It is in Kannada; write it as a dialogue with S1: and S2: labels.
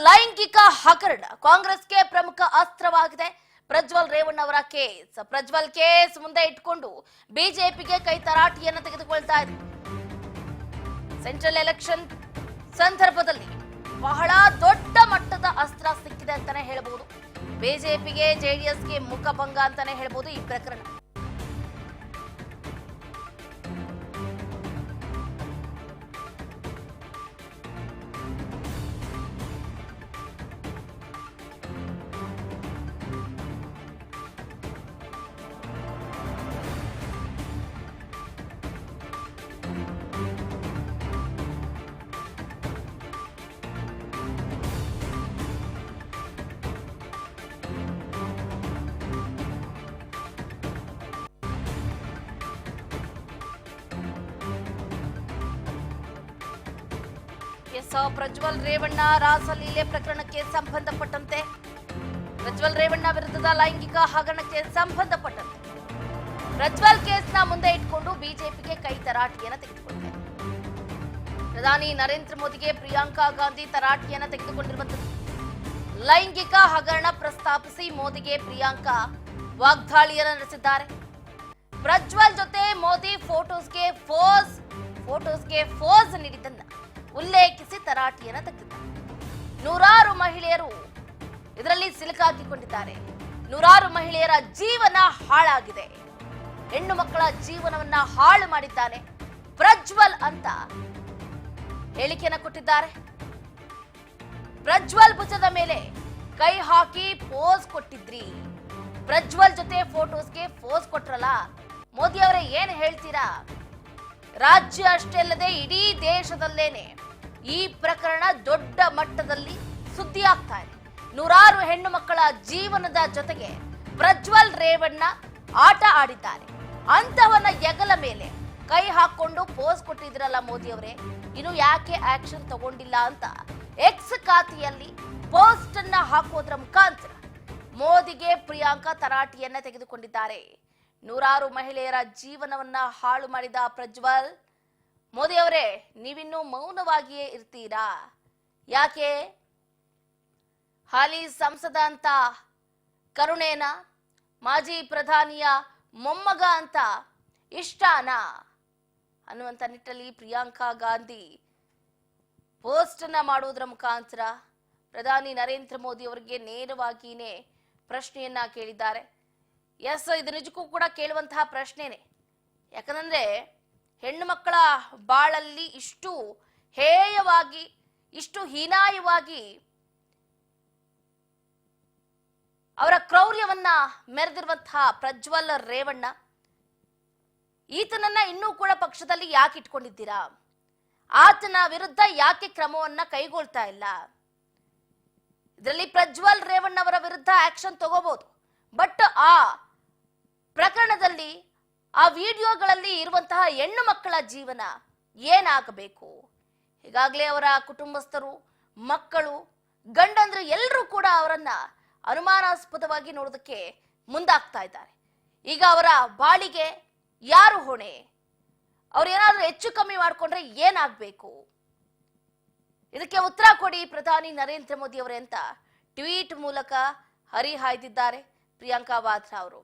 S1: ಲೈಂಗಿಕ ಹಗರಣ ಕಾಂಗ್ರೆಸ್ಗೆ ಪ್ರಮುಖ ಅಸ್ತ್ರವಾಗಿದೆ. ಪ್ರಜ್ವಲ್ ರೇವಣ್ಣ ಅವರ ಪ್ರಜ್ವಲ್ ಕೇಸ್ ಮುಂದೆ ಇಟ್ಕೊಂಡು ಬಿಜೆಪಿಗೆ ಕೈ ತರಾಟೆಯನ್ನು ತೆಗೆದುಕೊಳ್ತಾ ಇದೆ. ಸೆಂಟ್ರಲ್ ಎಲೆಕ್ಷನ್ ಸಂದರ್ಭದಲ್ಲಿ ಬಹಳ ದೊಡ್ಡ ಮಟ್ಟದ ಅಸ್ತ್ರ ಸಿಕ್ಕಿದೆ ಅಂತಾನೆ ಹೇಳಬಹುದು. ಬಿಜೆಪಿಗೆ ಜೆಡಿಎಸ್ಗೆ ಮುಖಭಂಗ ಅಂತಾನೆ ಹೇಳಬಹುದು ಈ ಪ್ರಕರಣ. ಪ್ರಜ್ವಲ್ ರೇವಣ್ಣ ರಾಸಲೀಲೆ ಪ್ರಕರಣಕ್ಕೆ ಸಂಬಂಧಪಟ್ಟಂತೆ ಪ್ರಜ್ವಲ್ ರೇವಣ್ಣ ವಿರುದ್ಧದ ಲೈಂಗಿಕ ಹಗರಣಕ್ಕೆ ಸಂಬಂಧಪಟ್ಟಂತೆ ಪ್ರಜ್ವಲ್ ಕೇಸ್ನ ಮುಂದೆ ಇಟ್ಕೊಂಡು ಬಿಜೆಪಿಗೆ ಕೈ ತರಾಟೆಯನ್ನು ತೆಗೆದುಕೊಂಡಿದೆ. ಪ್ರಧಾನಿ ನರೇಂದ್ರ ಮೋದಿಗೆ ಪ್ರಿಯಾಂಕಾ ಗಾಂಧಿ ತರಾಟೆಯನ್ನು ತೆಗೆದುಕೊಂಡಿರುವಂತದ್ದು. ಲೈಂಗಿಕ ಹಗರಣ ಪ್ರಸ್ತಾಪಿಸಿ ಮೋದಿಗೆ ಪ್ರಿಯಾಂಕಾ ವಾಗ್ದಾಳಿಯನ್ನು ನಡೆಸಿದ್ದಾರೆ. ಪ್ರಜ್ವಲ್ ಜೊತೆ ಮೋದಿ ಫೋಟೋಸ್ಗೆ ಫೋಸ್ ನೀಡಿದ್ದನ್ನ ಉಲ್ಲೇಖಿಸಿ ತರಾಟೆಯನ್ನು ತೆಗೆದಿದ್ದಾರೆ. ನೂರಾರು ಮಹಿಳೆಯರು ಇದರಲ್ಲಿ ಸಿಲುಕಾಕಿಕೊಂಡಿದ್ದಾರೆ. ನೂರಾರು ಮಹಿಳೆಯರ ಜೀವನ ಹಾಳಾಗಿದೆ. ಹೆಣ್ಣು ಮಕ್ಕಳ ಜೀವನವನ್ನ ಹಾಳು ಮಾಡಿದ್ದಾನೆ ಪ್ರಜ್ವಲ್ ಅಂತ ಹೇಳಿಕೆಯನ್ನು ಕೊಟ್ಟಿದ್ದಾರೆ. ಪ್ರಜ್ವಲ್ ಭುಜದ ಮೇಲೆ ಕೈ ಹಾಕಿ ಪೋಸ್ ಕೊಟ್ಟಿದ್ರಿ. ಪ್ರಜ್ವಲ್ ಜೊತೆ ಫೋಟೋಸ್ಗೆ ಪೋಸ್ ಕೊಟ್ರಲ್ಲ, ಮೋದಿ ಅವರೇ ಏನ್ ಹೇಳ್ತೀರಾ? ರಾಜ್ಯ ಅಷ್ಟೇ ಅಲ್ಲದೆ ಇಡೀ ದೇಶದಲ್ಲೇನೆ ಈ ಪ್ರಕರಣ ದೊಡ್ಡ ಮಟ್ಟದಲ್ಲಿ ಸುದ್ದಿ ಆಗ್ತಾ ಇದೆ. ನೂರಾರು ಹೆಣ್ಣು ಮಕ್ಕಳ ಜೀವನದ ಜೊತೆಗೆ ಪ್ರಜ್ವಲ್ ರೇವಣ್ಣ ಆಟ ಆಡಿದ್ದಾರೆ. ಅಂತವನ್ನ ಹೆಗಲ ಮೇಲೆ ಕೈ ಹಾಕೊಂಡು ಪೋಸ್ ಕೊಟ್ಟಿದ್ರಲ್ಲ ಮೋದಿ ಅವರೇ, ಇನ್ನು ಯಾಕೆ ಆಕ್ಷನ್ ತಗೊಂಡಿಲ್ಲ ಅಂತ ಎಕ್ಸ್ ಖಾತೆಯಲ್ಲಿ ಪೋಸ್ಟ್ ಅನ್ನ ಹಾಕೋದ್ರ ಮುಖಾಂತರ ಮೋದಿಗೆ ಪ್ರಿಯಾಂಕಾ ತರಾಟೆಯನ್ನ ತೆಗೆದುಕೊಂಡಿದ್ದಾರೆ. ನೂರಾರು ಮಹಿಳೆಯರ ಜೀವನವನ್ನ ಹಾಳು ಮಾಡಿದ ಪ್ರಜ್ವಲ್, ಮೋದಿ ಅವರೇ ನೀವಿನ್ನೂ ಮೌನವಾಗಿಯೇ ಇರ್ತೀರಾ? ಯಾಕೆ ಹಾಲಿ ಸಂಸದ ಅಂತ ಕರುಣೇನ, ಮಾಜಿ ಪ್ರಧಾನಿಯ ಮೊಮ್ಮಗ ಅಂತ ಇಷ್ಟನಾ ಅನ್ನುವಂತ ನಿಟ್ಟಲ್ಲಿ ಪ್ರಿಯಾಂಕಾ ಗಾಂಧಿ ಪೋಸ್ಟ್ ಅನ್ನ ಮಾಡುವುದರ ಮುಖಾಂತರ ಪ್ರಧಾನಿ ನರೇಂದ್ರ ಮೋದಿ ಅವರಿಗೆ ನೇರವಾಗಿಯೇ ಪ್ರಶ್ನೆಯನ್ನ ಕೇಳಿದ್ದಾರೆ. ಎಸ್, ಇದು ನಿಜಕ್ಕೂ ಕೂಡ ಕೇಳುವಂತಹ ಪ್ರಶ್ನೆನೆ. ಯಾಕಂದ್ರೆ ಹೆಣ್ಣು ಮಕ್ಕಳ ಬಾಳಲ್ಲಿ ಇಷ್ಟು ಹೇಯವಾಗಿ, ಇಷ್ಟು ಹೀನಾಯವಾಗಿ ಅವರ ಕ್ರೌರ್ಯವನ್ನ ಮೆರೆದಿರುವಂತಹ ಪ್ರಜ್ವಲ್ ರೇವಣ್ಣ, ಈತನನ್ನ ಇನ್ನೂ ಕೂಡ ಪಕ್ಷದಲ್ಲಿ ಯಾಕೆ ಇಟ್ಕೊಂಡಿದ್ದೀರಾ? ಆತನ ವಿರುದ್ಧ ಯಾಕೆ ಕ್ರಮವನ್ನ ಕೈಗೊಳ್ತಾ ಇಲ್ಲ? ಇದರಲ್ಲಿ ಪ್ರಜ್ವಲ್ ರೇವಣ್ಣ ಅವರ ವಿರುದ್ಧ ಆಕ್ಷನ್ ತಗೋಬಹುದು, ಬಟ್ ಆ ಪ್ರಕರಣದಲ್ಲಿ, ಆ ವಿಡಿಯೋಗಳಲ್ಲಿ ಇರುವಂತಹ ಹೆಣ್ಣು ಮಕ್ಕಳ ಜೀವನ ಏನಾಗಬೇಕು? ಈಗಾಗಲೇ ಅವರ ಕುಟುಂಬಸ್ಥರು, ಮಕ್ಕಳು, ಗಂಡಂದ್ರು ಎಲ್ಲರೂ ಕೂಡ ಅವರನ್ನ ಅನುಮಾನಾಸ್ಪದವಾಗಿ ನೋಡೋದಕ್ಕೆ ಮುಂದಾಗ್ತಾ ಇದ್ದಾರೆ. ಈಗ ಅವರ ಬಾಳಿಗೆ ಯಾರು ಹೊಣೆ? ಅವ್ರು ಏನಾದ್ರೂ ಹೆಚ್ಚು ಕಮ್ಮಿ ಮಾಡ್ಕೊಂಡ್ರೆ ಏನಾಗಬೇಕು? ಇದಕ್ಕೆ ಉತ್ತರ ಕೊಡಿ ಪ್ರಧಾನಿ ನರೇಂದ್ರ ಮೋದಿ ಅವರೇ ಅಂತ ಟ್ವೀಟ್ ಮೂಲಕ ಹರಿಹಾಯ್ದಿದ್ದಾರೆ ಪ್ರಿಯಾಂಕಾ ವಾದ್ರಾ ಅವರು.